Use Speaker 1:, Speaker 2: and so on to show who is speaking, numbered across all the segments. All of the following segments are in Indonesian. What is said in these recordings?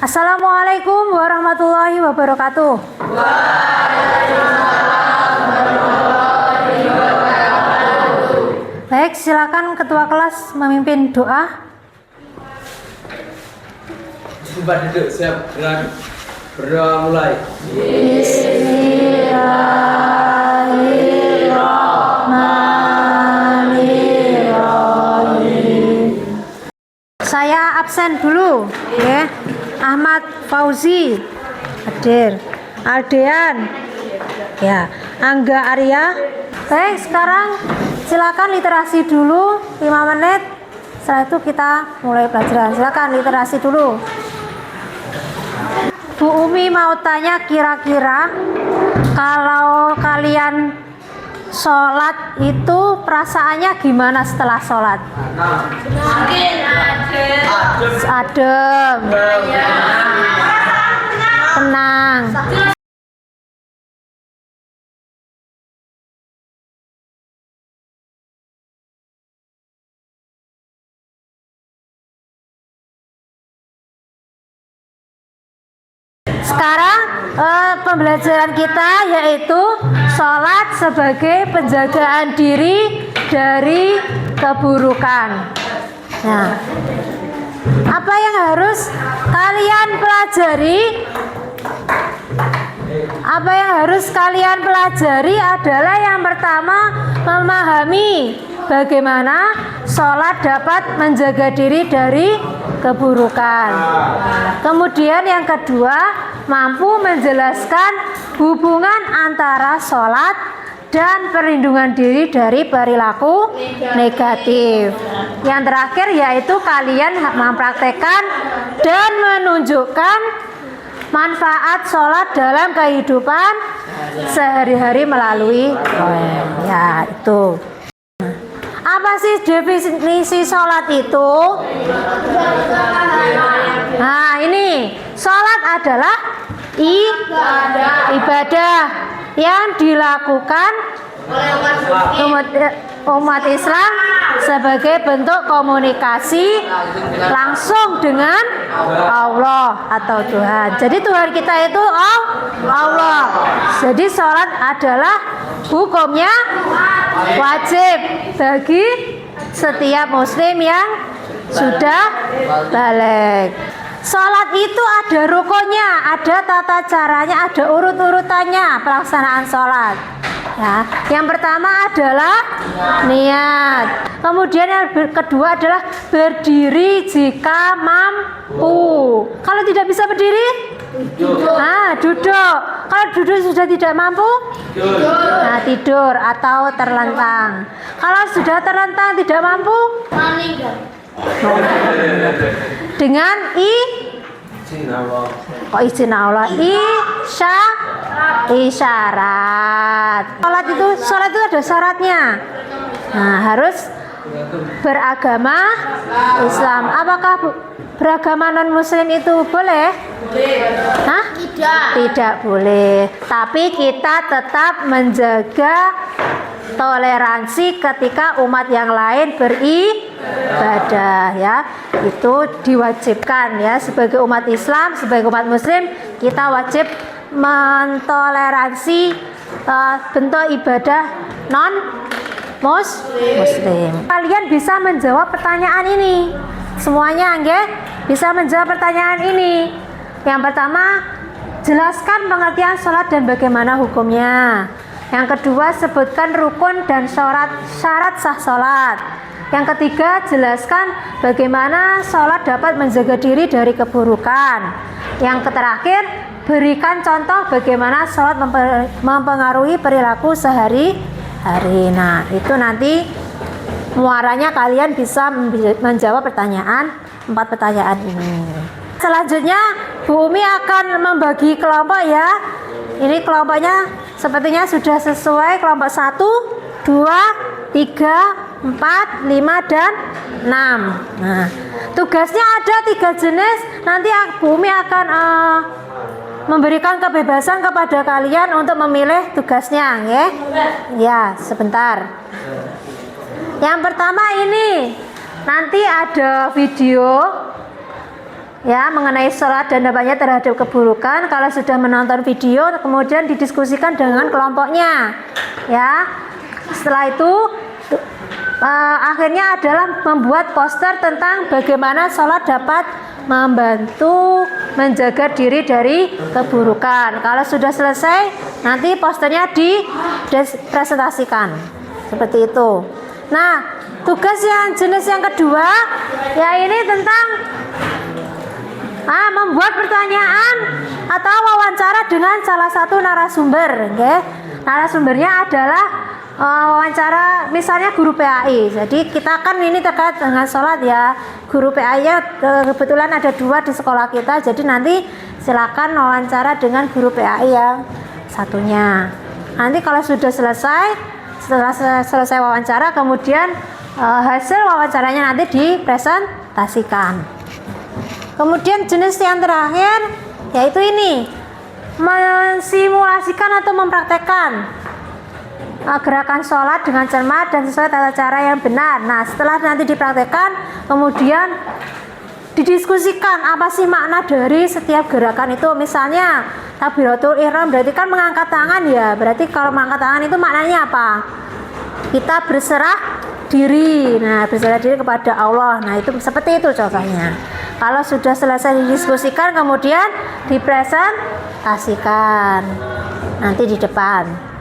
Speaker 1: Assalamualaikum warahmatullahi wabarakatuh. Baik, silakan ketua kelas memimpin doa.
Speaker 2: Coba duduk, siap, gerak. Berdoa mulai.
Speaker 1: Bismillahirrahmanirrahim. Saya absen dulu, ya. Ahmad Fauzi hadir, Aldean, ya, Angga Arya. Baik, sekarang silakan literasi dulu 5 menit. Setelah itu kita mulai pelajaran. Silakan literasi dulu. Bu Umi mau tanya, kira-kira kalau kalian sholat itu perasaannya gimana setelah sholat? Adem, tenang. Sekarang pembelajaran kita yaitu sholat sebagai penjagaan diri dari keburukan. Nah, apa yang harus kalian pelajari? Apa yang harus kalian pelajari adalah yang pertama, memahami bagaimana sholat dapat menjaga diri dari keburukan. Kemudian yang kedua, mampu menjelaskan hubungan antara sholat dan perlindungan diri dari perilaku negatif. Yang terakhir yaitu kalian mempraktekkan dan menunjukkan manfaat sholat dalam kehidupan sehari-hari melalui ya itu. Apa sih definisi sholat itu? Nah, ini sholat adalah ibadah yang dilakukan umat Islam sebagai bentuk komunikasi langsung dengan Allah atau Tuhan. Jadi Tuhan kita itu Allah. Jadi sholat adalah hukumnya wajib bagi setiap muslim yang sudah balik. Sholat itu ada rukunnya, ada tata caranya, ada urut-urutannya pelaksanaan sholat. Ya, yang pertama adalah niat. Kemudian yang kedua adalah berdiri jika mampu. Kalau tidak bisa berdiri, duduk. Kalau duduk sudah tidak mampu, tidur atau terlentang. Kalau sudah terlentang tidak mampu, dengan izin Allah, isyarat. Sholat itu ada syaratnya. Nah, harus beragama Islam. Apakah beragama non muslim itu boleh? Tidak boleh. Tapi kita tetap menjaga toleransi ketika umat yang lain beribadah, ya. Itu diwajibkan, ya, sebagai umat Islam, sebagai umat muslim kita wajib mentoleransi bentuk ibadah non muslim. Kalian bisa menjawab pertanyaan ini. Semuanya bisa menjawab pertanyaan ini. Yang pertama, jelaskan pengertian sholat dan bagaimana hukumnya. Yang kedua, sebutkan rukun dan syarat sah sholat. Yang ketiga, jelaskan bagaimana sholat dapat menjaga diri dari keburukan. Yang terakhir, berikan contoh bagaimana sholat mempengaruhi perilaku sehari-hari. Nah, itu nanti muaranya kalian bisa menjawab 4 pertanyaan ini. Selanjutnya, Bu Umi akan membagi kelompok, ya. Ini kelompoknya sepertinya sudah sesuai, kelompok 1, 2, 3, 4, 5, dan 6. Nah, tugasnya ada 3 jenis. Nanti Bu Umi akan memberikan kebebasan kepada kalian untuk memilih tugasnya, ya. Ya, sebentar. Yang pertama ini, nanti ada video ya mengenai sholat dan dampaknya terhadap keburukan. Kalau sudah menonton video, kemudian didiskusikan dengan kelompoknya, ya. Setelah itu akhirnya adalah membuat poster tentang bagaimana sholat dapat membantu menjaga diri dari keburukan. Kalau sudah selesai, nanti posternya dipresentasikan seperti itu. Nah, tugas yang jenis yang kedua, ya ini tentang membuat pertanyaan atau wawancara dengan salah satu narasumber. Okay? Narasumbernya adalah wawancara misalnya guru PAI. Jadi kita kan ini terkait dengan sholat ya. Guru PAI-nya kebetulan ada 2 di sekolah kita. Jadi nanti silakan wawancara dengan guru PAI yang satunya. Nanti kalau sudah selesai, setelah selesai wawancara, kemudian hasil wawancaranya nanti dipresentasikan. Kemudian jenis yang terakhir yaitu ini, mensimulasikan atau mempraktekkan gerakan sholat dengan cermat dan sesuai tata cara yang benar. Nah, setelah nanti dipraktekkan, kemudian didiskusikan apa sih makna dari setiap gerakan itu. Misalnya takbiratul ihram berarti kan mengangkat tangan ya. Berarti kalau mengangkat tangan itu maknanya apa? Kita berserah diri. Nah, berserah diri kepada Allah. Nah, itu seperti itu contohnya. Kalau sudah selesai didiskusikan, kemudian dipresentasikan nanti di depan.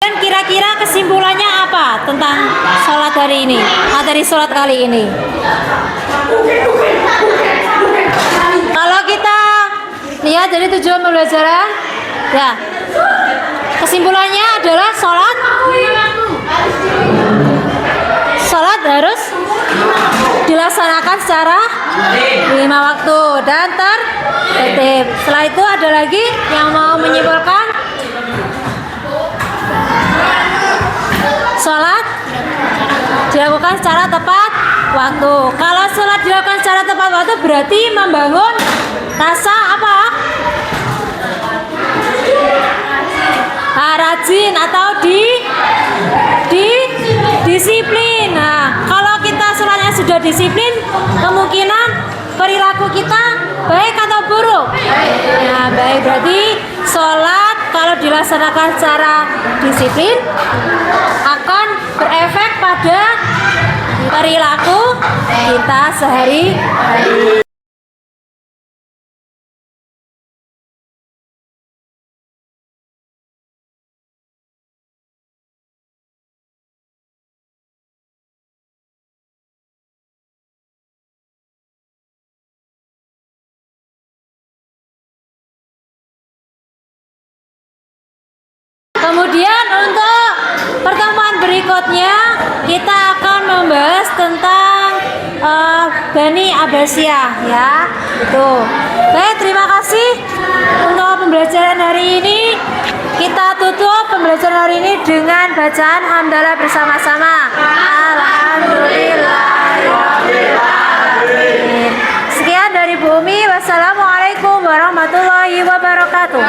Speaker 1: Dan kira-kira kesimpulannya apa tentang sholat hari ini, materi sholat kali ini? Kalau kita lihat dari tujuan pembelajaran, ya kesimpulannya adalah sholat harus dilaksanakan secara 5 waktu dan tertib. Setelah itu ada lagi yang mau menyimpulkan, sholat dilakukan secara tepat waktu. Kalau sholat dilakukan secara tepat waktu berarti membangun rasa apa? Rajin atau disiplin. Nah, kalau kita sholatnya sudah disiplin, kemungkinan perilaku kita baik atau buruk? Nah, baik. Berarti sholat kalau dilaksanakan secara disiplin akan berefek pada perilaku kita sehari-hari. Bani Abbasiyah ya. Tuh. Baik, terima kasih untuk pembelajaran hari ini. Kita tutup pembelajaran hari ini dengan bacaan hamdalah bersama-sama. Alhamdulillahirrahmanirrahim. Sekian dari Bumi. Wassalamualaikum warahmatullahi wabarakatuh.